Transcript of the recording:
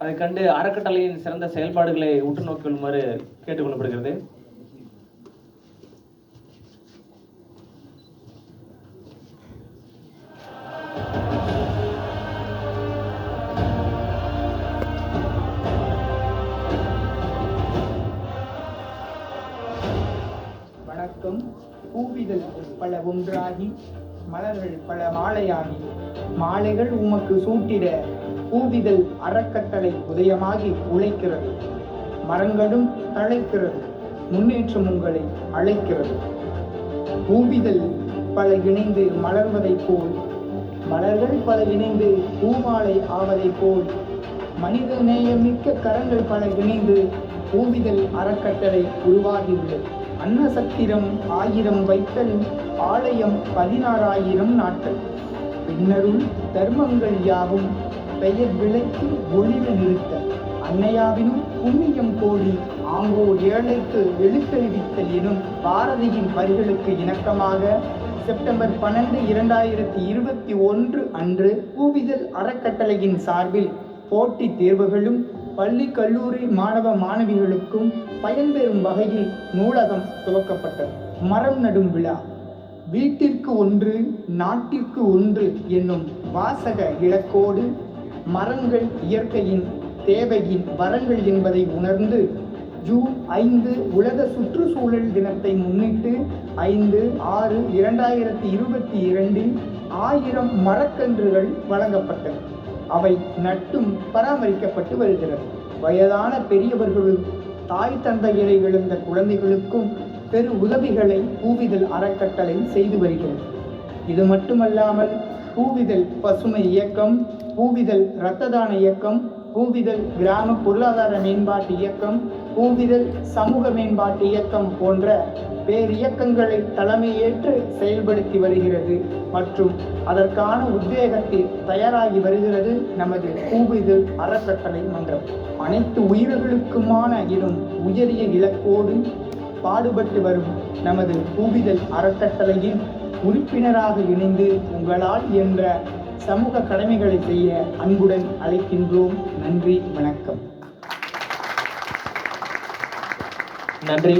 அதை கண்டு அறக்கட்டளையின் சிறந்த செயல்பாடுகளை உற்று நோக்குமாறு கேட்டுக்கொள்ளப்படுகிறது. வணக்கம். பூவிதழ் பல ஒன்றாகி மலர்கள் பல மாலையாகி மாலைகள் உமக்கு சூட்டிட பூவிதழ் அறக்கட்டளை உதயமாகி உழைக்கிறது. மரங்களும் தழைக்கிறது, முன்னேற்றம் உங்களை அழைக்கிறது. பூவிதழ் பல இணைந்து மலர்வதைப் போல், மலர்கள் பல இணைந்து பூமாலை ஆவதைப் போல், மனித நேயமிக்க கரங்கள் பல இணைந்து பூவிதழ் அறக்கட்டளை உருவாகியுள்ளது. அன்னசத்திரம் 1000 வைத்தல், ஆலயம் 16,000 நாட்கள், பின்னருள் தர்மங்கள் யாவும் பெயர் விளைத்து ஒளிர நிறுத்த, அன்னையாவினும் புண்ணியம் கோடி ஆங்கோர் ஏழைக்கு எழுத்தறிவித்தல் எனும் பாரதியின் வரிகளுக்கு இணக்கமாக செப்டம்பர் 12, 2021 அன்று பூவிதழ் அறக்கட்டளையின் சார்பில் போட்டித் தேர்வுகளும் பள்ளி கல்லூரி மாணவ மாணவிகளுக்கும் பயன்பெறும் வகையில் நூலகம் துவக்கப்பட்டது. மரம் நடும் விழா. வீட்டிற்கு ஒன்று நாட்டிற்கு ஒன்று என்னும் வாசக இலக்கோடு மரங்கள் இயற்கையின் தேவையின் வரங்கள் என்பதை உணர்ந்து ஜூன் 5 உலக சுற்றுச்சூழல் தினத்தை முன்னிட்டு 5/6/2022 1000 மரக்கன்றுகள் வழங்கப்பட்டன. அவை நட்டும் பராமரிக்கப்பட்டு வருகிறது. வயதான பெரியவர்களும் தாய் தந்தையரை இழந்த குழந்தைகளுக்கும் பெரு உதவிகளை பூவிதழ் அறக்கட்டளை செய்து வருகிறது. இது மட்டுமல்லாமல் பூவிதழ் பசுமை இயக்கம், பூவிதழ் இரத்த தான இயக்கம், பூவிதழ் கிராம பொருளாதார மேம்பாட்டு இயக்கம், பூவிதழ் சமூக மேம்பாட்டு இயக்கம் போன்ற பேரியக்கங்களை தலைமையேற்று செயல்படுத்தி வருகிறது மற்றும் அதற்கான உத்வேகத்தில் தயாராகி வருகிறது நமது பூவிதழ் அறக்கட்டளை மன்றம். அனைத்து உயிர்களுக்குமான எனும் உயரிய இலக்கோடு பாடுபட்டு வரும் நமது பூவிதழ் அறக்கட்டளையின் உறுப்பினராக இணைந்து உங்களால் என்ற சமூக கடமைகளை செய்ய அன்புடன் அழைக்கின்றோம். நன்றி, வணக்கம். நன்றி.